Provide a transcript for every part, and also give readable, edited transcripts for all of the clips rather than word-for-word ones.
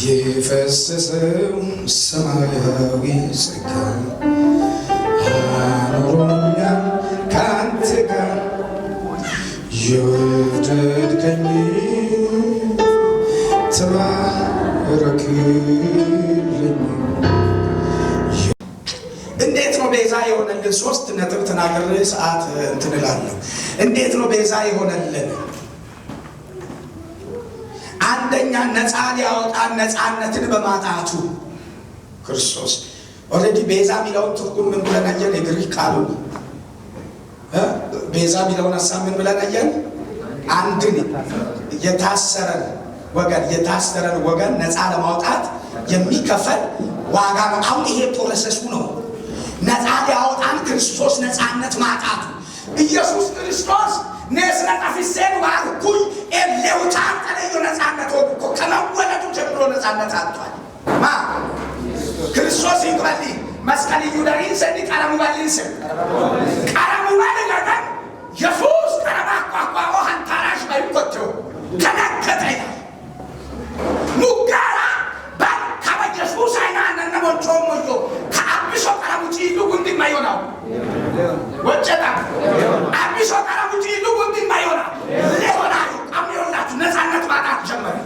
የፈሰሰው ሰማያዊ ጸጋ አኖሮኛል ካንተ ጋር የወደድከኝ ተባረክልኝ። እንዴት ነው ቤዛ የሆነልን? ሶስት ነጥብ ተናግሬ ሰዓት እንትን እላለሁ። እንዴት ነው ቤዛ የሆነልን? አንደኛ ነፃ ሊያወጣን ነፃነትን በማጣቱ ክርስቶስ ኦልሬዲ ቤዛ የሚለውን ትርጉም ምን ብለን አየን? የግሪክ ቃሉ ቤዛ የሚለውን ሀሳብ ምን ብለን አየን? አንድን የታሰረን ወገን ነፃ ለማውጣት የሚከፈል ዋጋ ነው። አሁን ይሄ ፕሮሰሱ ነው። ነፃ ሊያወጣን ክርስቶስ ነፃነት ማጣቱ ኢየሱስ ክርስቶስ ነስና ታፊሰን ዋርኩኝ ኤሌውታን ተለዩ ነፃነት ወጥቶ ከመወለዱ ጀምሮ ነፃነት አጥቷል። ማ ክርስቶስ ይቀበል መስቀል ይሁዳሪን ሰኒ ቀረሙ ባሊንስ ቀረሙ ባለጋታ ኢየሱስ ቀረማ ቋቋው አንታራሽ ባይቆጥሩ ከነከተይ ሙጋራ ባካባ ኢየሱስ አይና ነነሞቾ ሞጆ ከአብሾ ቀረሙ ጪሉ ጉንዲ ማይሆናው ወጨታ አብሾ ቀረሙ ጪሉ ጉንዲ ማይሆናው ለሆናዩ አምዮላችሁ ነፃነት ማጣት ጀመረ።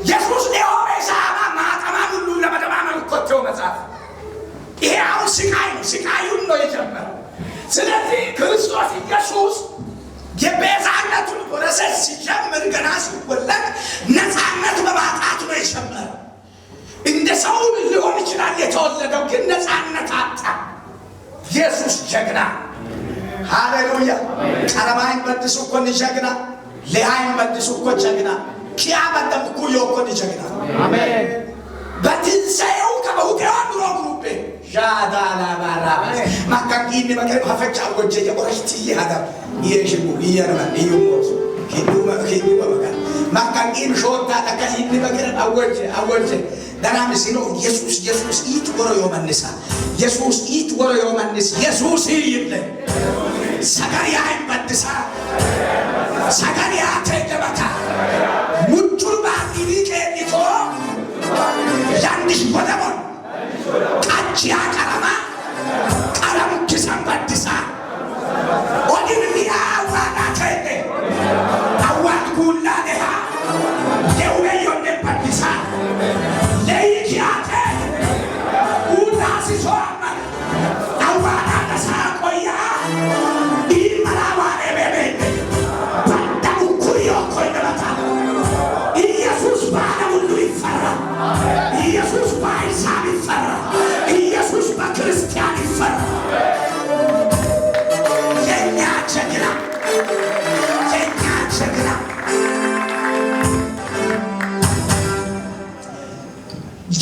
ኢየሱስ ለሆነ ሳባ ማጣማ ሁሉ ለመደማመን ቆጥቶ መጻፍ ይሄ አሁን ስቃዩን ነው የጀመረው። ስለዚህ ክርስቶስ ኢየሱስ የቤዛነቱን ፕሮሰስ ሲጀምር ገና ሲወለድ ነፃነት በማጣት ነው የጀመረው። እንደ ሰው ሊሆን ይችላል የተወለደው፣ ግን ነፃነት አጣ። ኢየሱስ ጀግና፣ ሃሌሉያ። ቀረማይን በድሱ እኮ ጀግና፣ ለአይን በድሱ እኮ ጀግና፣ ኪያመተም እኮ የኮ ጀግና። አሜን። በትንሣኤው ከበሁቴዋ ኑሮ ግሩቤ ዣዳላ ባራባስ ማካንጊን በከረ ሀፈጫ ወጀ የቆረሽቲ ያዳም ይሽሙ ይያረማ ይዩሞስ ኪዱ በበጋ ማካንጊን ሾታ ተከሊን በከረ አወጀ ዳናም ሲኖ ኢየሱስ ኢት ወሮ yomanisa ኢየሱስ ኢት ወሮ yomanis ኢየሱስ ይይለ ሰጋሪያ ይበድሳ ሰጋሪያ ተደበታ ሙቹር ባዲሪቄ ዲቶ ያንዲሽ ወደሞን ቃቺያ ቀረማ ቀረሙ ኪሳን በድሳ ኦዲንያ ዋና ተይቴ አዋት ጉላ ደሃ የውበዮን በድሳ ለይኪያቴ ኡዳሲሶማ አዋና ደሳ ቆያ ኢመራዋኔ ቤቤ ባዳሙ ኩዮ ኮይነታ ኢየሱስ ባለ ሁሉ ይፈራ። ኢየሱስ በአሕዛብ ይፈራ። ኢየሱስ በክርስቲያን ይፈራ። የኛ ጀግና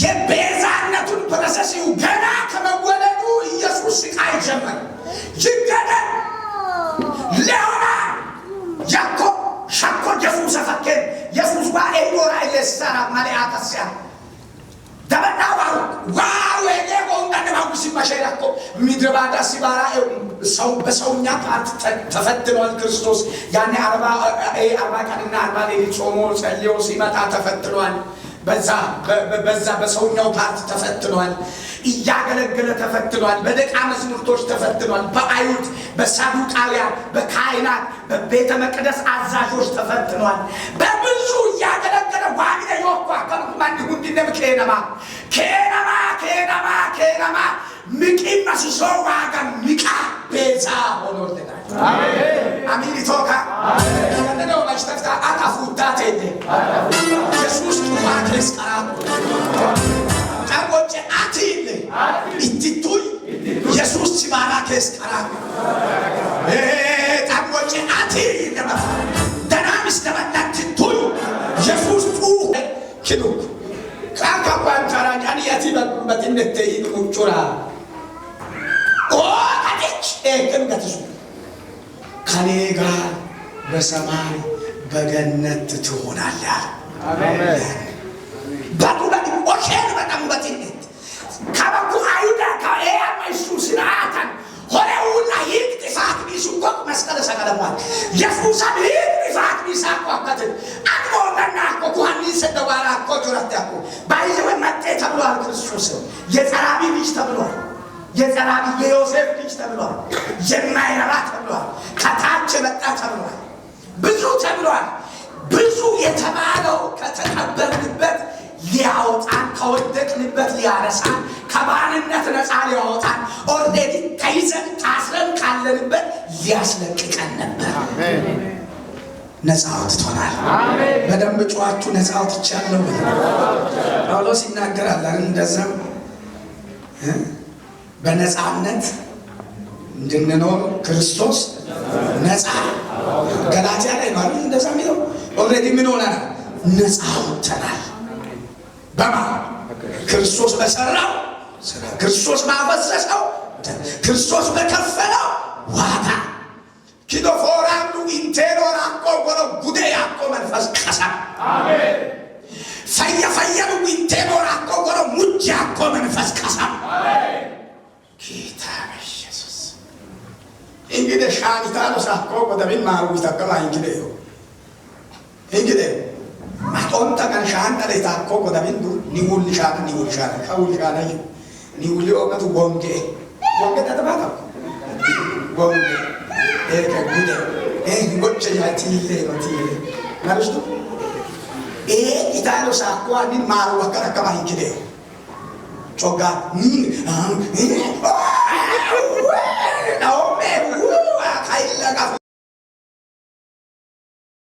የቤዛነቱን ፕሮሰስ ገና ከመወለዱ ኢየሱስ ስቃይ ጀመረ። ይገደል ለሆና ያኮ ሻኮ ኢየሱስ ፈከን ኢየሱስ ባኤዶራ ኢየሳራ ማሊአታሲያ ደበናው ዋው የኔጎ እንደማው ሲማሸራኮ ሚድረባዳ ሲባራ ሰው በሰውኛ ፓርት ተፈትኗል። ክርስቶስ ያኔ 40 ቀንና 40 ሌሊት ጾሞ ጸልዮ ሲመጣ ተፈትኗል። በዛ በሰውኛው ፓርት ተፈትኗል። እያገለገለ ተፈትኗል። በደቀ መዛሙርቶች ተፈትኗል። በአይሁድ፣ በሳዱቃውያን፣ በካህናት፣ በቤተ መቅደስ አዛዦች ተፈትኗል። በብዙ እያገለገለ ዋግደ ይወኳ ከማን ሁንዲነም ከነማ ምቂም መስሶ ዋጋ ሚቃ ቤዛ ሆኖልናል። አሜን አሜን። ቶካ እንደው ማሽተፍታ አጣፉታቴ ኢየሱስ ቱማክስ ቀራም ታቆጨ አቲል ኢቲቱይ ኢየሱስ ሲባራከስ ቀራም ታቆጨ አቲል ለማፍ ደናምስ ለማናትቱይ ኢየሱስ ቱ ኪዱ ካካባን ታራኛን ያቲ በትነቴ ይቁጩራ አዲች ከንገትሱ ከኔ ጋር በሰማይ በገነት ትሆናለህ። አሜን። ባዱባዲ ኦኬን በጣም በትነት ካባኩ አይሁዳ ካያ ኢየሱስናታን ሆሬውና ይጥፋት ቢሱቆ መስቀል ሰቀለሟል ኢየሱስ አብይ ይጥፋት ቢሳቆ አከተ አድሞና ኦረና ኮኩሃኒ ሰደዋራ ኮጆራታኩ ባይዘው መጤ ተብሏል። ክርስቶስ የጸራቢ ልጅ ተብሏል። የጸራቢ የዮሴፍ ልጅ ተብሏል። የማይረባ ተብሏል። ከታች መጣ ተብሏል። ብዙ ተብሏል። ብዙ የተባለው ከተቀበልንበት ሊያወጣን ከወደቅንበት ሊያነሳን ከባርነት ነፃ ሊያወጣን ኦልሬዲ ተይዘን ታስረን ካለንበት ሊያስለቅቀን ነበር። ነፃ አውጥቶናል። በደንብ ጨዋችሁ ነፃ አውጥቻለሁ። ጳውሎስ ይናገራል አይደል? እንደዛም በነፃነት እንድንኖር ክርስቶስ ነፃ ገላትያ ላይ ነው አይደል? እንደዛ የሚለው ኦልሬዲ ምን ሆነናል? ነፃ አውጥተናል። በማ ክርስቶስ በሰራው ስራ፣ ክርስቶስ ባፈሰሰው፣ ክርስቶስ በከፈለው ዋጋ ኪዶ ፎራንዱ ኢንቴሮራ ቆቆሮ ጉዴ ያቆ መንፈስ ቀሳ አሜን ፈየፈየሩ ኢንቴሮራ ቆቆሮ ሙጃ ያቆ መንፈስ ቀሳ አሜን ጌታ ኢየሱስ እንግዲህ ሻኒታሎ ሳቆ ወደምን ማሩ ይተከማ እንግዲህ ማቶንታ kan shaanta le takko ko dabindu ni wulli shana ni wulli o katu bonge tatabata bonge ka gude ngocce ya tile no tile narusto italo sakko ani maru wakara kama ingide choga na o me kaila ka